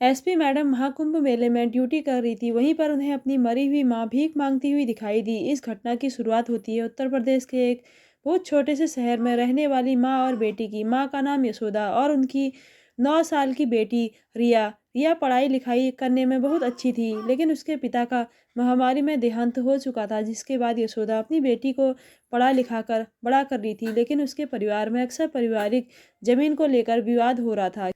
SP madam Mahakumbh मेले में duty कर रही थी। वहीं पर उन्हें अपनी मरी हुई मां भीख मांगती हुई दिखाई दी। इस घटना की शुरुआत होती है उत्तर प्रदेश के एक बहुत छोटे से शहर में रहने वाली मां और बेटी की। मां का नाम यशोदा और उनकी 9 साल की बेटी रिया। रिया पढ़ाई लिखाई करने में बहुत अच्छी थी, लेकिन उसके पिता का महामारी में देहांत हो चुका था, जिसके बाद यशोदा अपनी बेटी को पढ़ा लिखा कर बड़ा कर रही थी। लेकिन उसके परिवार में अक्सर पारिवारिक जमीन को लेकर विवाद हो रहा था,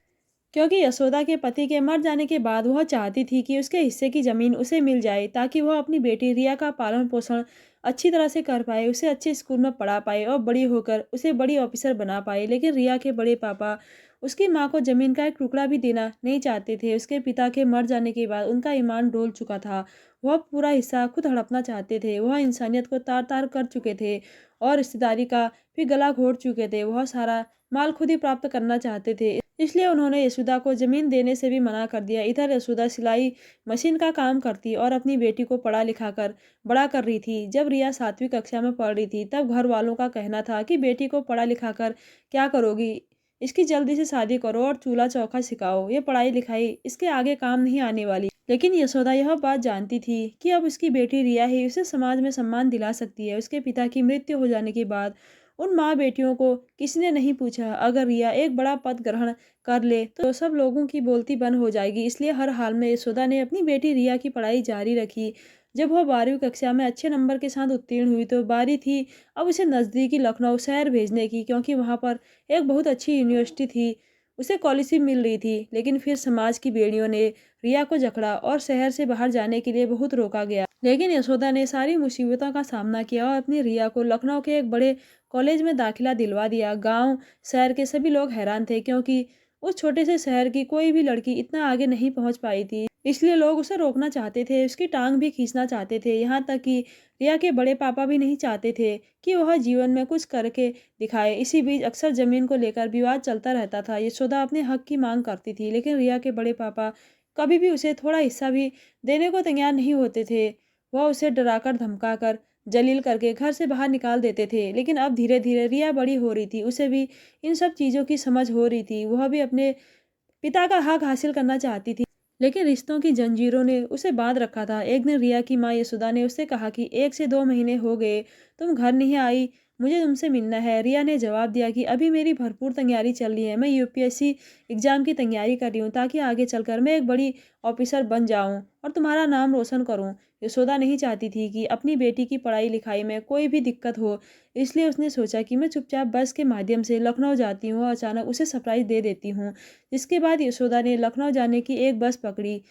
क्योंकि यशोदा के पति के मर जाने के बाद वह चाहती थी कि उसके हिस्से की ज़मीन उसे मिल जाए, ताकि वह अपनी बेटी रिया का पालन पोषण अच्छी तरह से कर पाए, उसे अच्छे स्कूल में पढ़ा पाए और बड़ी होकर उसे बड़ी ऑफिसर बना पाए। लेकिन रिया के बड़े पापा उसकी मां को ज़मीन का एक टुकड़ा भी देना नहीं चाहते थे। उसके पिता के मर जाने के बाद उनका ईमान डोल चुका था। वह पूरा हिस्सा खुद हड़पना चाहते थे। वह इंसानियत को तार तार कर चुके थे और रिश्तेदारी का भी गला घोट चुके थे। वह सारा माल खुद ही प्राप्त करना चाहते थे, इसलिए उन्होंने यशोदा को ज़मीन देने से भी मना कर दिया। इधर यशोदा सिलाई मशीन का काम करती और अपनी बेटी को पढ़ा लिखा कर बड़ा कर रही थी। जब रिया 7वीं कक्षा में पढ़ रही थी, तब घर वालों का कहना था कि बेटी को पढ़ा लिखा कर क्या करोगी, इसकी जल्दी से शादी करो और चूल्हा चौका सिखाओ। ये पढ़ाई लिखाई इसके आगे काम नहीं आने वाली। लेकिन यशोदा यह बात जानती थी कि अब उसकी बेटी रिया ही उसे समाज में सम्मान दिला सकती है। उसके पिता की मृत्यु हो जाने के बाद उन माँ बेटियों को किसी ने नहीं पूछा। अगर रिया एक बड़ा पद ग्रहण कर ले तो सब लोगों की बोलती बंद हो जाएगी, इसलिए हर हाल में यशोदा ने अपनी बेटी रिया की पढ़ाई जारी रखी। जब वह 12वीं कक्षा में अच्छे नंबर के साथ उत्तीर्ण हुई, तो बारी थी अब उसे नज़दीकी लखनऊ शहर भेजने की, क्योंकि वहाँ पर एक बहुत अच्छी यूनिवर्सिटी थी, उसे स्कॉलरशिप मिल रही थी। लेकिन फिर समाज की बेड़ियों ने रिया को जकड़ा और शहर से बाहर जाने के लिए बहुत रोका गया। लेकिन यशोदा ने सारी मुसीबतों का सामना किया और अपनी रिया को लखनऊ के एक बड़े कॉलेज में दाखिला दिलवा दिया। गांव शहर के सभी लोग हैरान थे, क्योंकि उस छोटे से शहर की कोई भी लड़की इतना आगे नहीं पहुंच पाई थी। इसलिए लोग उसे रोकना चाहते थे, उसकी टांग भी खींचना चाहते थे। यहाँ तक कि रिया के बड़े पापा भी नहीं चाहते थे कि वह जीवन में कुछ करके दिखाए। इसी बीच अक्सर जमीन को लेकर विवाद चलता रहता था। यशोदा अपने हक की मांग करती थी, लेकिन रिया के बड़े पापा कभी भी उसे थोड़ा हिस्सा भी देने को तैयार नहीं होते थे। वह उसे डराकर धमकाकर जलील करके घर से बाहर निकाल देते थे। लेकिन अब धीरे धीरे रिया बड़ी हो रही थी, उसे भी इन सब चीज़ों की समझ हो रही थी। वह भी अपने पिता का हक हासिल करना चाहती थी, लेकिन रिश्तों की जंजीरों ने उसे बांध रखा था। एक दिन रिया की माँ यशोदा ने उससे कहा कि 1 से 2 महीने हो गए तुम घर नहीं आई, मुझे तुमसे मिलना है। रिया ने जवाब दिया कि अभी मेरी भरपूर तैयारी चल रही है, मैं यूपीएससी एग्जाम की तैयारी कर रही हूँ, ताकि आगे चलकर मैं एक बड़ी ऑफिसर बन जाऊँ और तुम्हारा नाम रोशन करूँ। यशोदा नहीं चाहती थी कि अपनी बेटी की पढ़ाई लिखाई में कोई भी दिक्कत हो, इसलिए उसने सोचा कि मैं चुपचाप बस के माध्यम से लखनऊ जाती हूँ और अचानक उसे सरप्राइज दे देती हूँ। जिसके बाद यशोदा ने लखनऊ जाने की एक बस पकड़ी।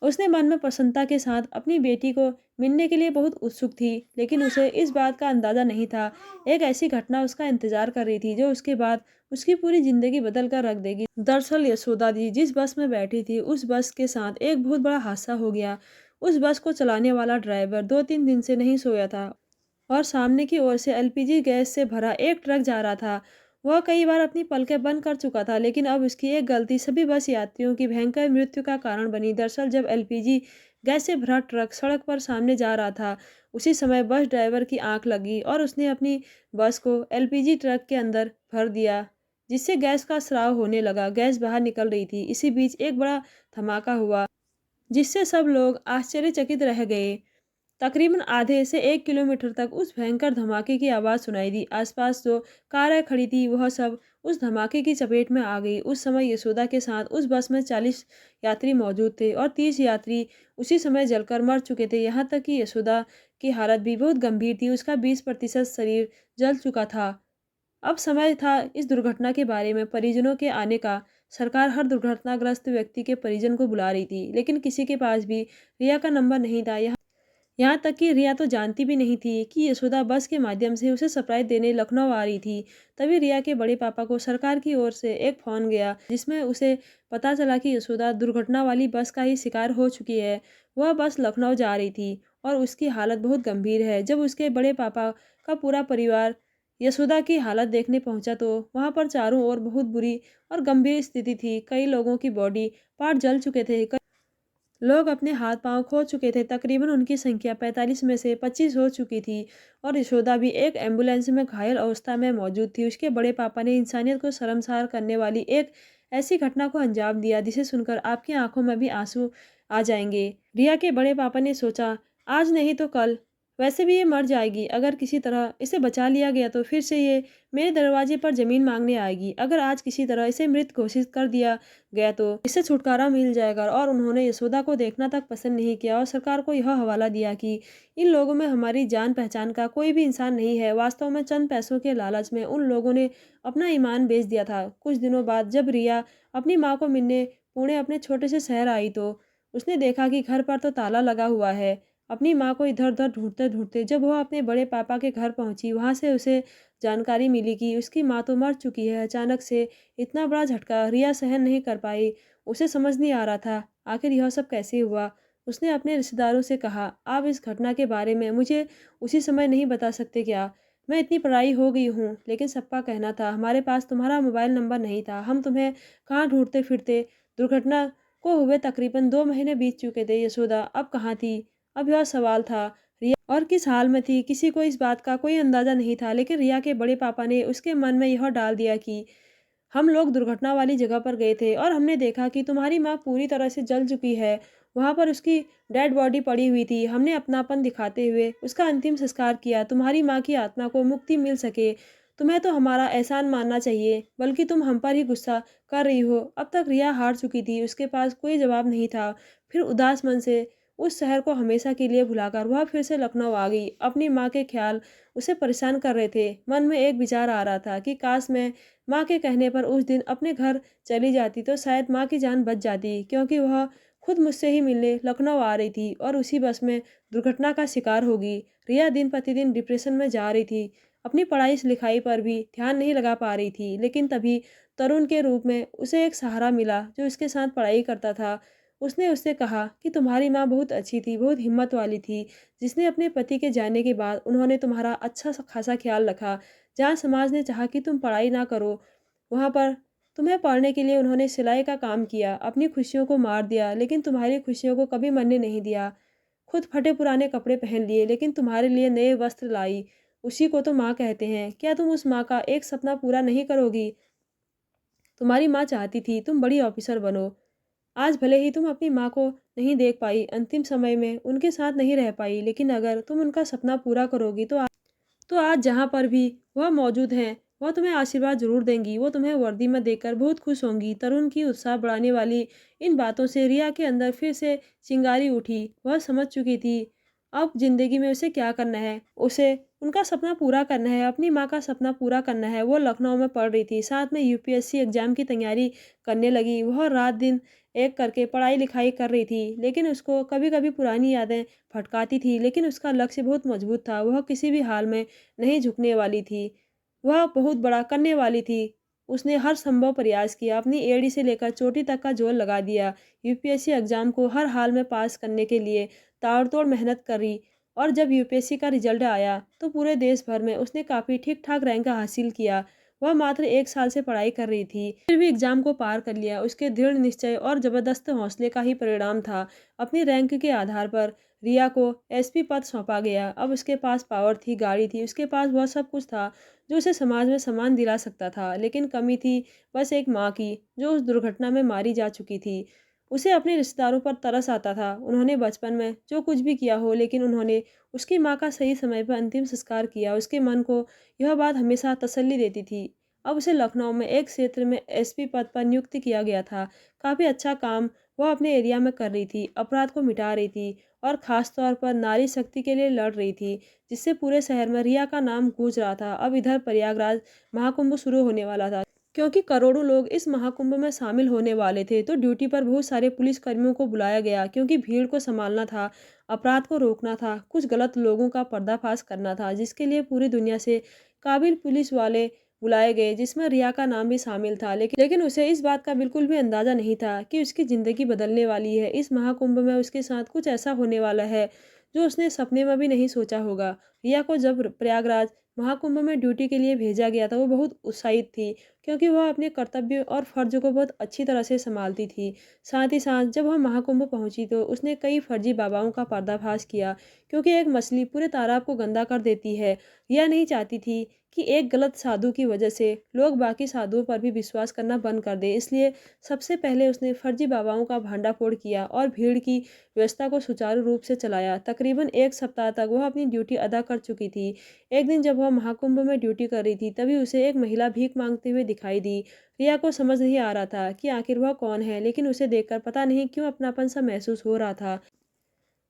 उसने मन में प्रसन्नता के साथ अपनी बेटी को मिलने के लिए बहुत उत्सुक थी, लेकिन उसे इस बात का अंदाजा नहीं था एक ऐसी घटना उसका इंतजार कर रही थी जो उसके बाद उसकी पूरी जिंदगी बदल कर रख देगी। दरअसल यशोदा जी जिस बस में बैठी थी, उस बस के साथ एक बहुत बड़ा हादसा हो गया। उस बस को चलाने वाला ड्राइवर 2-3 दिन से नहीं सोया था और सामने की ओर से एलपीजी गैस से भरा एक ट्रक जा रहा था। वह कई बार अपनी पलकें बंद कर चुका था, लेकिन अब उसकी एक गलती सभी बस यात्रियों की भयंकर मृत्यु का कारण बनी। दरअसल जब एलपीजी गैस से भरा ट्रक सड़क पर सामने जा रहा था, उसी समय बस ड्राइवर की आंख लगी और उसने अपनी बस को एलपीजी ट्रक के अंदर भर दिया, जिससे गैस का स्राव होने लगा। गैस बाहर निकल रही थी। इसी बीच एक बड़ा धमाका हुआ, जिससे सब लोग आश्चर्यचकित रह गए। तकरीबन आधे से 1 किलोमीटर तक उस भयंकर धमाके की आवाज़ सुनाई दी। आसपास जो कारें खड़ी थी वह सब उस धमाके की चपेट में आ गई। उस समय यशोदा के साथ उस बस में 40 यात्री मौजूद थे और 30 यात्री उसी समय जलकर मर चुके थे। यहाँ तक कि यशोदा की हालत भी बहुत गंभीर थी, उसका 20% शरीर जल चुका था। अब समय था इस दुर्घटना के बारे में परिजनों के आने का। सरकार हर दुर्घटनाग्रस्त व्यक्ति के परिजन को बुला रही थी, लेकिन किसी के पास भी रिया का नंबर नहीं था। यहाँ तक कि रिया तो जानती भी नहीं थी कि यशोदा बस के माध्यम से उसे सरप्राइज देने लखनऊ आ रही थी। तभी रिया के बड़े पापा को सरकार की ओर से एक फ़ोन गया, जिसमें उसे पता चला कि यशोदा दुर्घटना वाली बस का ही शिकार हो चुकी है। वह बस लखनऊ जा रही थी और उसकी हालत बहुत गंभीर है। जब उसके बड़े पापा का पूरा परिवार यशोदा की हालत देखने पहुंचा, तो वहां पर चारों ओर बहुत बुरी और गंभीर स्थिति थी। कई लोगों की बॉडी पार्ट जल चुके थे, लोग अपने हाथ पांव खो चुके थे। तकरीबन उनकी संख्या 45 में से 25 हो चुकी थी और यशोदा भी एक एम्बुलेंस में घायल अवस्था में मौजूद थी। उसके बड़े पापा ने इंसानियत को शर्मसार करने वाली एक ऐसी घटना को अंजाम दिया जिसे सुनकर आपकी आंखों में भी आंसू आ जाएंगे। रिया के बड़े पापा ने सोचा, आज नहीं तो कल, वैसे भी ये मर जाएगी। अगर किसी तरह इसे बचा लिया गया तो फिर से ये मेरे दरवाजे पर ज़मीन मांगने आएगी। अगर आज किसी तरह इसे मृत घोषित कर दिया गया तो इससे छुटकारा मिल जाएगा। और उन्होंने यशोदा को देखना तक पसंद नहीं किया और सरकार को यह हवाला दिया कि इन लोगों में हमारी जान पहचान का कोई भी इंसान नहीं है। वास्तव में चंद पैसों के लालच में उन लोगों ने अपना ईमान बेच दिया था। कुछ दिनों बाद जब रिया अपनी माँ को मिलने पुणे अपने छोटे से शहर आई तो उसने देखा कि घर पर तो ताला लगा हुआ है। अपनी माँ को इधर उधर ढूंढते ढूंढते जब वह अपने बड़े पापा के घर पहुंची, वहां से उसे जानकारी मिली कि उसकी माँ तो मर चुकी है। अचानक से इतना बड़ा झटका रिया सहन नहीं कर पाई। उसे समझ नहीं आ रहा था आखिर यह सब कैसे हुआ। उसने अपने रिश्तेदारों से कहा, आप इस घटना के बारे में मुझे उसी समय नहीं बता सकते क्या? मैं इतनी पढ़ाई हो गई हूँ, लेकिन सबका कहना था हमारे पास तुम्हारा मोबाइल नंबर नहीं था। हम तुम्हें कहाँ ढूंढते फिरते। दुर्घटना को हुए तकरीबन 2 महीने बीत चुके थे। यशोदा अब कहाँ थी? अब यह सवाल था। रिया और किस हाल में थी, किसी को इस बात का कोई अंदाजा नहीं था। लेकिन रिया के बड़े पापा ने उसके मन में यह डाल दिया कि हम लोग दुर्घटना वाली जगह पर गए थे और हमने देखा कि तुम्हारी माँ पूरी तरह से जल चुकी है। वहां पर उसकी डेड बॉडी पड़ी हुई थी। हमने अपनापन दिखाते हुए उसका अंतिम संस्कार किया। तुम्हारी माँ की आत्मा को मुक्ति मिल सके। तुम्हें तो हमारा एहसान मानना चाहिए, बल्कि तुम हम पर ही गुस्सा कर रही हो। अब तक रिया हार चुकी थी, उसके पास कोई जवाब नहीं था। फिर उदास मन से उस शहर को हमेशा के लिए भुलाकर वह फिर से लखनऊ आ गई। अपनी माँ के ख्याल उसे परेशान कर रहे थे। मन में एक विचार आ रहा था कि काश मैं माँ के कहने पर उस दिन अपने घर चली जाती तो शायद माँ की जान बच जाती, क्योंकि वह खुद मुझसे ही मिलने लखनऊ आ रही थी और उसी बस में दुर्घटना का शिकार होगी। रिया दिन प्रतिदिन डिप्रेशन में जा रही थी। अपनी पढ़ाई लिखाई पर भी ध्यान नहीं लगा पा रही थी। लेकिन तभी तरुण के रूप में उसे एक सहारा मिला जो उसके साथ पढ़ाई करता था। उसने उससे कहा कि तुम्हारी माँ बहुत अच्छी थी, बहुत हिम्मत वाली थी, जिसने अपने पति के जाने के बाद उन्होंने तुम्हारा अच्छा खासा ख्याल रखा। जहाँ समाज ने चाहा कि तुम पढ़ाई ना करो, वहाँ पर तुम्हें पढ़ने के लिए उन्होंने सिलाई का काम किया। अपनी खुशियों को मार दिया, लेकिन तुम्हारी खुशियों को कभी मरने नहीं दिया। खुद फटे पुराने कपड़े पहन लिए, लेकिन तुम्हारे लिए नए वस्त्र लाई। उसी को तो माँ कहते हैं। क्या तुम उस माँ का एक सपना पूरा नहीं करोगी? तुम्हारी माँ चाहती थी तुम बड़ी ऑफिसर बनो। आज भले ही तुम अपनी माँ को नहीं देख पाई, अंतिम समय में उनके साथ नहीं रह पाई, लेकिन अगर तुम उनका सपना पूरा करोगी तो आज जहाँ पर भी वह मौजूद हैं, वह तुम्हें आशीर्वाद ज़रूर देंगी। वो तुम्हें वर्दी में देखकर बहुत खुश होंगी। तरुण की उत्साह बढ़ाने वाली इन बातों से रिया के अंदर फिर से चिंगारी उठी। वह समझ चुकी थी अब ज़िंदगी में उसे क्या करना है। उसे उनका सपना पूरा करना है, अपनी माँ का सपना पूरा करना है। वो लखनऊ में पढ़ रही थी, साथ में यूपीएससी एग्ज़ाम की तैयारी करने लगी। वह रात दिन एक करके पढ़ाई लिखाई कर रही थी, लेकिन उसको कभी कभी पुरानी यादें भटकाती थी। लेकिन उसका लक्ष्य बहुत मजबूत था। वह किसी भी हाल में नहीं झुकने वाली थी। वह बहुत बड़ा करने वाली थी। उसने हर संभव प्रयास किया, अपनी एड़ी से लेकर चोटी तक का जोर लगा दिया। यूपीएससी एग्जाम को हर हाल में पास करने के लिए ताबड़तोड़ मेहनत करी। और जब यूपीएससी का रिजल्ट आया तो पूरे देश भर में उसने काफ़ी ठीक ठाक रैंक हासिल किया। वह मात्र 1 साल से पढ़ाई कर रही थी, फिर भी एग्जाम को पार कर लिया। उसके दृढ़ निश्चय और जबरदस्त हौसले का ही परिणाम था। अपनी रैंक के आधार पर रिया को एसपी पद सौंपा गया। अब उसके पास पावर थी, गाड़ी थी, उसके पास वह सब कुछ था जो उसे समाज में सम्मान दिला सकता था। लेकिन कमी थी बस एक माँ की, जो उस दुर्घटना में मारी जा चुकी थी। उसे अपने रिश्तेदारों पर तरस आता था। उन्होंने बचपन में जो कुछ भी किया हो, लेकिन उन्होंने उसकी माँ का सही समय पर अंतिम संस्कार किया। उसके मन को यह बात हमेशा तसल्ली देती थी। अब उसे लखनऊ में एक क्षेत्र में एसपी पद पर नियुक्त किया गया था। काफ़ी अच्छा काम वह अपने एरिया में कर रही थी, अपराध को मिटा रही थी और ख़ास तौर पर नारी शक्ति के लिए लड़ रही थी, जिससे पूरे शहर में रिया का नाम गूंज रहा था। अब इधर प्रयागराज महाकुंभ शुरू होने वाला था। क्योंकि करोड़ों लोग इस महाकुंभ में शामिल होने वाले थे, तो ड्यूटी पर बहुत सारे पुलिस कर्मियों को बुलाया गया, क्योंकि भीड़ को संभालना था, अपराध को रोकना था, कुछ गलत लोगों का पर्दाफाश करना था, जिसके लिए पूरी दुनिया से काबिल पुलिस वाले बुलाए गए, जिसमें रिया का नाम भी शामिल था। लेकिन उसे इस बात का बिल्कुल भी अंदाजा नहीं था कि उसकी ज़िंदगी बदलने वाली है। इस महाकुंभ में उसके साथ कुछ ऐसा होने वाला है जो उसने सपने में भी नहीं सोचा होगा। रिया को जब प्रयागराज महाकुंभ में ड्यूटी के लिए भेजा गया था, वो बहुत उत्साहित थी, क्योंकि वह अपने कर्तव्य और फर्ज को बहुत अच्छी तरह से संभालती थी। साथ ही साथ जब वह महाकुंभ पहुंची तो उसने कई फर्जी बाबाओं का पर्दाफाश किया, क्योंकि एक मछली पूरे तालाब को गंदा कर देती है। रिया नहीं चाहती थी कि एक गलत साधु की वजह से लोग बाकी साधुओं पर भी विश्वास करना बंद कर दें। इसलिए सबसे पहले उसने फर्जी बाबाओं का भांडाफोड़ किया और भीड़ की व्यवस्था को सुचारू रूप से चलाया। तकरीबन 1 सप्ताह तक वह अपनी ड्यूटी अदा कर चुकी थी। एक दिन जब वह महाकुंभ में ड्यूटी कर रही थी, तभी उसे एक महिला भीख मांगते हुए दिखाई दी। रिया को समझ नहीं आ रहा था कि आखिर वह कौन है, लेकिन उसे देखकर पता नहीं क्यों अपनापन सा महसूस हो रहा था।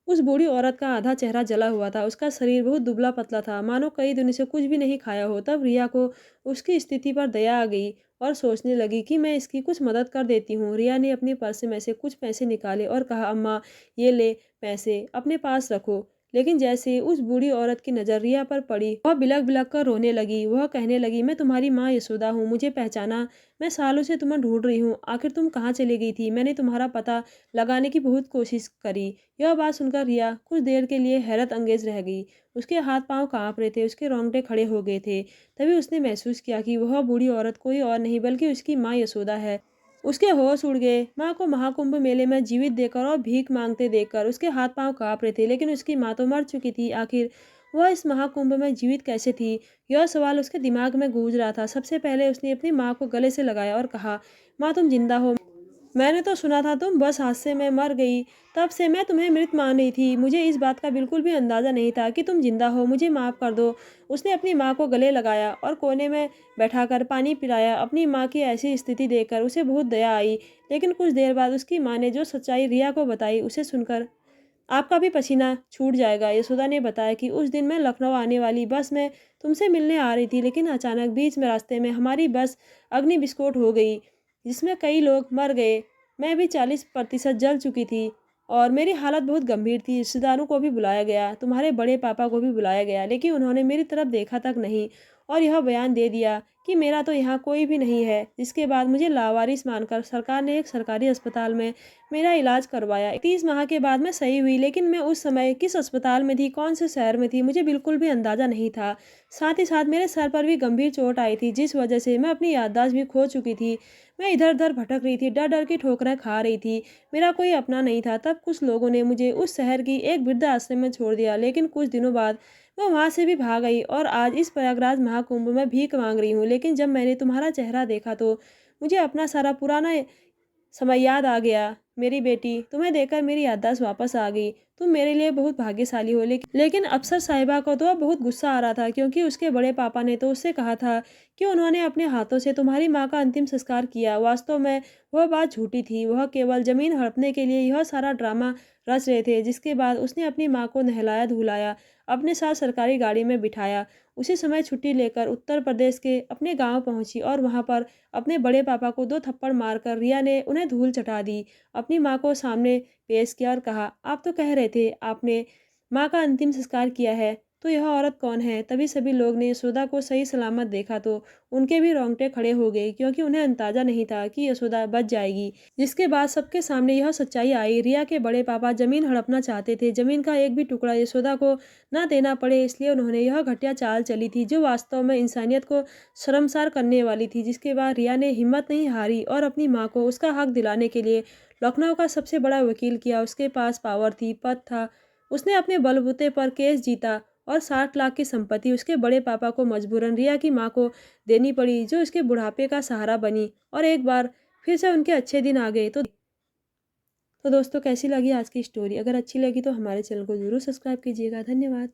उस बूढ़ी औरत का आधा चेहरा जला हुआ था, उसका शरीर बहुत दुबला-पतला था, मानो कई दिनों से कुछ भी नहीं खाया हो। तब रिया को उसकी स्थिति पर दया आ गई और सोचने लगी कि मैं इसकी कुछ मदद कर देती हूँ। रिया ने अपने पर्स में से कुछ पैसे निकाले और कहा, अम्मा, ये ले पैसे, अपने पास रखो। लेकिन जैसे ही उस बूढ़ी औरत की नज़र रिया पर पड़ी, वह बिलख-बिलख कर रोने लगी। वह कहने लगी, मैं तुम्हारी माँ यशोदा हूँ, मुझे पहचाना? मैं सालों से तुम्हें ढूंढ रही हूँ, आखिर तुम कहाँ चली गई थी? मैंने तुम्हारा पता लगाने की बहुत कोशिश करी। यह बात सुनकर रिया कुछ देर के लिए हैरत अंगेज रह गई। उसके हाथ पांव कांप रहे थे, उसके रोंगटे खड़े हो गए थे। तभी उसने महसूस किया कि वह बूढ़ी औरत कोई और नहीं बल्कि उसकी माँ यशोदा है। उसके होश उड़ गए। माँ को महाकुंभ मेले में जीवित देखकर और भीख मांगते देखकर उसके हाथ पांव कांप रहे थे, लेकिन उसकी माँ तो मर चुकी थी। आखिर वह इस महाकुंभ में जीवित कैसे थी? यह सवाल उसके दिमाग में गूंज रहा था। सबसे पहले उसने अपनी माँ को गले से लगाया और कहा, माँ, तुम जिंदा हो? मैंने तो सुना था तुम बस हादसे में मर गई। तब से मैं तुम्हें मृत मान रही थी। मुझे इस बात का बिल्कुल भी अंदाज़ा नहीं था कि तुम जिंदा हो। मुझे माफ़ कर दो। उसने अपनी माँ को गले लगाया और कोने में बैठाकर पानी पिलाया। अपनी माँ की ऐसी स्थिति देखकर उसे बहुत दया आई। लेकिन कुछ देर बाद उसकी माँ ने जो सच्चाई रिया को बताई, उसे सुनकर आपका भी पसीना छूट जाएगा। यशोदा ने बताया कि उस दिन मैं लखनऊ आने वाली बस में तुमसे मिलने आ रही थी, लेकिन अचानक बीच में रास्ते में हमारी बस अग्नि विस्फोट हो गई, जिसमें कई लोग मर गए। मैं भी 40% जल चुकी थी और मेरी हालत बहुत गंभीर थी। रिश्तेदारों को भी बुलाया गया, तुम्हारे बड़े पापा को भी बुलाया गया, लेकिन उन्होंने मेरी तरफ देखा तक नहीं और यह बयान दे दिया कि मेरा तो यहाँ कोई भी नहीं है। जिसके बाद मुझे लावारिस मानकर सरकार ने एक सरकारी अस्पताल में मेरा इलाज करवाया। 31 माह के बाद मैं सही हुई, लेकिन मैं उस समय किस अस्पताल में थी, कौन से शहर में थी, मुझे बिल्कुल भी अंदाज़ा नहीं था। साथ ही साथ मेरे सर पर भी गंभीर चोट आई थी, जिस वजह से मैं अपनी याददाश्त भी खो चुकी थी। मैं इधर-उधर भटक रही थी, डर-डर की ठोकरें खा रही थी। मेरा कोई अपना नहीं था। तब कुछ लोगों ने मुझे उस शहर की एक वृद्धाश्रम में छोड़ दिया, लेकिन कुछ दिनों बाद मैं वहाँ से भी भाग आई और आज इस प्रयागराज महाकुंभ में भीख मांग रही हूँ। लेकिन जब मैंने तुम्हारा चेहरा देखा तो मुझे अपना सारा पुराना समय याद आ गया। मेरी बेटी, तुम्हें देखकर मेरी याददाश्त वापस आ गई। तुम मेरे लिए बहुत भाग्यशाली हो। लेकिन अफसर साहिबा को तो अब बहुत गुस्सा आ रहा था, क्योंकि उसके बड़े पापा ने तो उससे कहा था कि उन्होंने अपने हाथों से तुम्हारी माँ का अंतिम संस्कार किया। वास्तव में वह बात झूठी थी। वह केवल जमीन हड़पने के लिए यह सारा ड्रामा रच रहे थे। जिसके बाद उसने अपनी माँ को नहलाया धुलाया, अपने साथ सरकारी गाड़ी में बिठाया। उसी समय छुट्टी लेकर उत्तर प्रदेश के अपने गांव पहुंची और वहां पर अपने बड़े पापा को 2 थप्पड़ मारकर रिया ने उन्हें धूल चटा दी। अपनी माँ को सामने पेश किया और कहा, आप तो कह रहे थे आपने माँ का अंतिम संस्कार किया है, तो यह औरत कौन है? तभी सभी लोग ने यशोदा को सही सलामत देखा तो उनके भी रोंगटे खड़े हो गए, क्योंकि उन्हें अंदाजा नहीं था कि यशोदा बच जाएगी। जिसके बाद सबके सामने यह सच्चाई आई। रिया के बड़े पापा जमीन हड़पना चाहते थे। जमीन का एक भी टुकड़ा यशोदा को ना देना पड़े, इसलिए उन्होंने यह घटिया चाल चली थी, जो वास्तव में इंसानियत को शर्मसार करने वाली थी। जिसके बाद रिया ने हिम्मत नहीं हारी और अपनी माँ को उसका हक दिलाने के लिए लखनऊ का सबसे बड़ा वकील किया। उसके पास पावर थी, पद था। उसने अपने बलबूते पर केस जीता और 60 लाख की संपत्ति उसके बड़े पापा को मजबूरन रिया की माँ को देनी पड़ी, जो उसके बुढ़ापे का सहारा बनी। और एक बार फिर से उनके अच्छे दिन आ गए। तो दोस्तों, कैसी लगी आज की स्टोरी? अगर अच्छी लगी तो हमारे चैनल को ज़रूर सब्सक्राइब कीजिएगा। धन्यवाद।